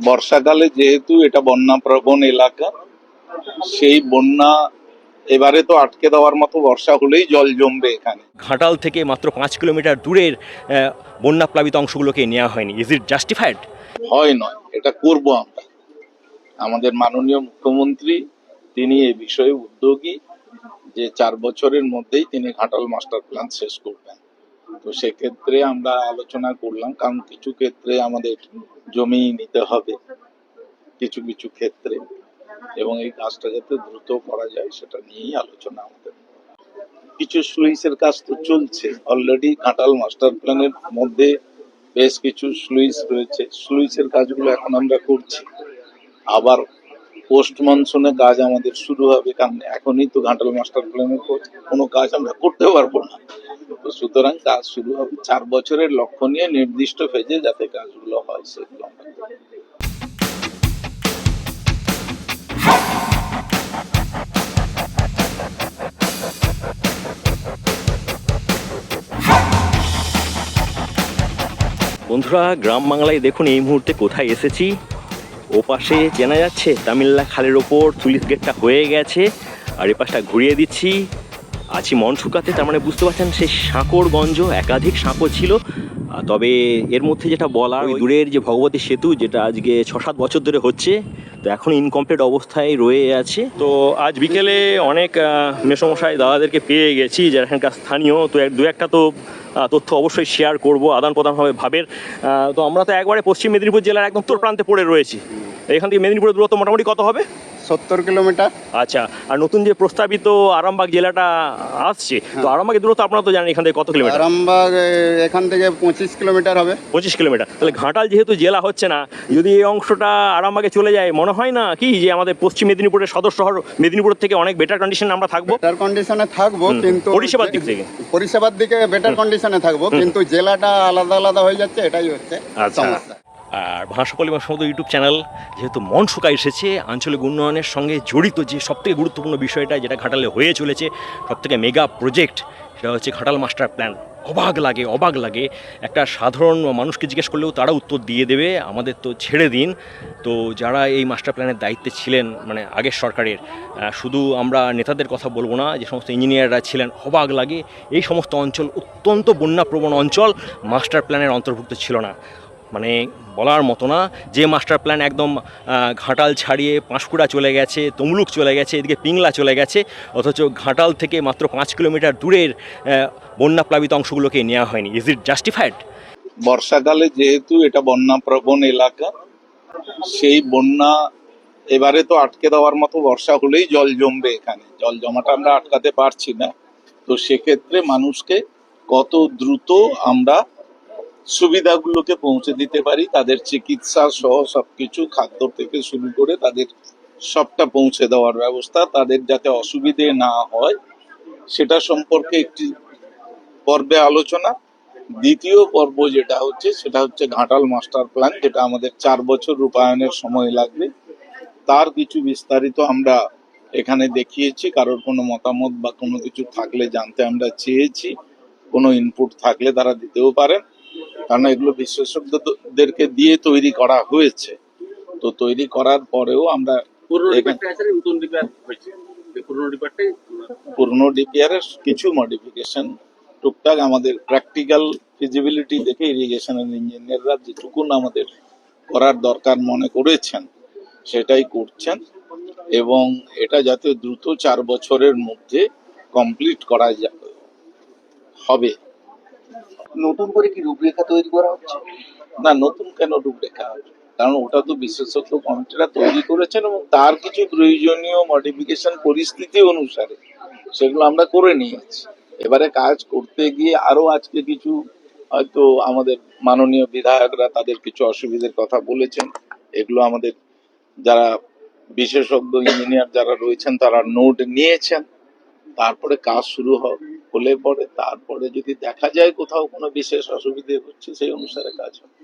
বর্ষাকালে যেহেতু এটা বন্যা প্রবণ এলাকা, সেই বন্যা এবারে তো আটকে দেওয়ার মতো বর্ষা হলেই জল জমবে এখানে। ঘাটাল থেকে মাত্র 5 কিলোমিটার দূরের বন্যা প্লাবিত অংশগুলোকে নেওয়া হয়নি। Is it justified? হয় নয়, এটা করব আমরা। আমাদের মাননীয় মুখ্যমন্ত্রী তিনি এই বিষয়ে উদ্যোগী যে 4 বছরের মধ্যেই তিনি ঘাটাল মাস্টার প্ল্যান শেষ করবেন। তো সেক্ষেত্রে আমরা আলোচনা করলাম, কারণ কিছু ক্ষেত্রে আমাদের জমি নিতে হবে কিছু কিছু ক্ষেত্রে, এবং এই কাজটা যাতে দ্রুত করা যায় সেটা নিয়েই আলোচনা আমাদের। কিছু স্লুইসের কাজ তো চলছে অলরেডি। ঘাটাল মাস্টার প্ল্যানের মধ্যে বেশ কিছু স্লুইস রয়েছে, স্লুইসের কাজগুলো এখন আমরা করছি। আবার পোস্ট মনসুনে কাজ আমাদের শুরু হবে, কারণ এখনই তো ঘাটাল মাস্টার প্ল্যানের কোনো কাজ আমরা করতে পারবো না। তো সুতরাং কাজ শুরু হবে 4 বছরের লক্ষ্য নিয়ে, নির্দিষ্ট ফেজে যাতে কাজগুলো হয় সেগুলো আমরা করব। বন্ধুরা, গ্রাম বাংলায় দেখুন এই মুহূর্তে কোথায় এসেছি। ও পাশে চেনা যাচ্ছে তামিললা খালের ওপর পুলিশ গেটটা হয়ে গেছে, আর এ পাশটা ঘুরিয়ে দিচ্ছি। আছি মনসুকাতে, তার মানে বুঝতে পারছেন সেই সাঁকোরগঞ্জ, একাধিক সাঁকো ছিল। তবে এর মধ্যে যেটা বলা, ওই দূরের যে ভগবতী সেতু, যেটা আজকে 6-7 বছর ধরে হচ্ছে, তো এখন ইনকমপ্লিট অবস্থায় রয়ে আছে। তো আজ বিকেলে অনেক মেসমশাই দাদাদেরকে পেয়ে গেছি যারা এখানকার স্থানীয়। তো দু একটা তো তথ্য অবশ্যই শেয়ার করব, আদান প্রদান হবে ভাবের। তো আমরা তো একবারে পশ্চিম মেদিনীপুর জেলার একদম উত্তর প্রান্তে পড়ে রয়েছি। এখান থেকে মেদিনীপুরের দূরত্ব মোটামুটি কত হবে? 70 কিলোমিটার। আচ্ছা, আর নতুন যে প্রস্তাবিত আরামবাগ জেলাটা আসছে, তো আরামবাগের দূরত্ব আপনারা তো জানেন এখান থেকে কত কিলোমিটার? আরামবাগ এখান থেকে 25 কিলোমিটার হবে। 25 কিলোমিটার। তাহলে ঘাটাল যেহেতু জেলা হচ্ছে না, যদি এই অংশটা আরামবাগে চলে যায়, মনে হয় না কি যে আমাদের পশ্চিম মেদিনীপুরের সদর শহর মেদিনীপুর থেকে অনেক বেটার কন্ডিশনে আমরা থাকবো? বেটার কন্ডিশনে থাকবো, কিন্তু পরিষেবার দিক থেকে বেটার কন্ডিশনে থাকবো, কিন্তু জেলাটা আলাদা আলাদা হয়ে যাচ্ছে, এটাই হচ্ছে সমস্যা। আর ভাষাপল্লী সমস্ত ইউটিউব চ্যানেল যেহেতু মনসুকা এসেছে, আঞ্চলিক উন্নয়নের সঙ্গে জড়িত যে সবথেকে গুরুত্বপূর্ণ বিষয়টা যেটা ঘাটালে হয়ে চলেছে, সবথেকে মেগা প্রজেক্ট, সেটা হচ্ছে ঘাটাল মাস্টার প্ল্যান। অবাক লাগে। একটা সাধারণ মানুষকে জিজ্ঞেস করলেও তারা উত্তর দিয়ে দেবে, আমাদের তো ছেড়ে দিন। তো যারা এই মাস্টার প্ল্যানের দায়িত্বে ছিলেন, মানে আগের সরকারের, শুধু আমরা নেতাদের কথা বলবো না, যে সমস্ত ইঞ্জিনিয়াররা ছিলেন, অবাক লাগে। এই সমস্ত অঞ্চল অত্যন্ত বন্যাপ্রবণ অঞ্চল, মাস্টার প্ল্যানের অন্তর্ভুক্ত ছিল না। মানে বলার মতো না, যে মাস্টার প্ল্যান একদম ঘাটাল ছাড়িয়ে পাঁশকুড়া চলে গেছে, তমলুক চলে গেছে, এদিকে পিংলা চলে গেছে, অথচ ঘাটাল থেকে মাত্র 5 কিলোমিটার দূরের বন্যা প্লাবিত অংশগুলোকে নেওয়া হয়নি। Is it justified? বর্ষাকালে যেহেতু এটা বন্যা প্রবণ এলাকা, সেই বন্যা এবারে তো আটকে দেওয়ার মতো বর্ষা হলেই জল জমবে এখানে। জল জমাটা আমরা আটকাতে পারছি না। তো সেক্ষেত্রে মানুষকে কত দ্রুত আমরা সুবিধাগুলোকে পৌঁছে দিতে পারি, তাদের চিকিৎসা সহ সবকিছু, খাদ্য থেকে শুরু করে তাদের সবটা পৌঁছে দেওয়ার ব্যবস্থা, তাদের যাতে অসুবিধে না হয় সেটা সম্পর্কে একটি পর্বে আলোচনা। দ্বিতীয় পর্ব যেটা হচ্ছে সেটা হচ্ছে ঘাটাল মাস্টার প্ল্যান, যেটা আমাদের 4 বছর রূপায়ণের সময় লাগবে। তার কিছু বিস্তারিত আমরা এখানে দেখিয়েছি। কারোর কোনো মতামত বা কোনো কিছু থাকলে জানতে আমরা চেয়েছি, কোনো ইনপুট থাকলে তারা দিতেও পারেন, কারণ এগুলো বিশেষজ্ঞদেরকে দিয়ে তৈরি করা হয়েছে। তো তৈরি করার পরেও আমরা পুরনো ডিপিআর এর কিছু মডিফিকেশন টুকটাক আমাদের প্র্যাকটিক্যাল ফিজিবিলিটি দেখে ইরিগেশনের ইঞ্জিনিয়াররা যেটুকুন আমাদের করার দরকার মনে করেছেন সেটাই করছেন, এবং এটা যাতে দ্রুত 4 বছরের মধ্যে কমপ্লিট করা হবে। নতুন করে কি রূপরেখা তৈরি করা হচ্ছে? না, নতুন কেন রূপরেখা হবে? কারণ ওটা তো বিশেষজ্ঞ কমিটিরা তৈরি করেছেন, এবং তার কিছু প্রয়োজনীয় মডিফিকেশন পরিস্থিতি অনুসারে সেগুলো আমরা করে নিয়েছি। এবারে কাজ করতে গিয়ে আরো আজকে কিছু হয়তো আমাদের মাননীয় বিধায়করা তাদের কিছু অসুবিধার কথা বলেছেন, এগুলো আমাদের যারা বিশেষজ্ঞ ইঞ্জিনিয়ার যারা রয়েছেন তারা নোট নিয়েছেন। তারপরে কাজ শুরু হলে পরে তারপরে যদি দেখা যায় কোথাও কোনো বিশেষ অসুবিধে হচ্ছে, সেই অনুসারে কাজ হবে।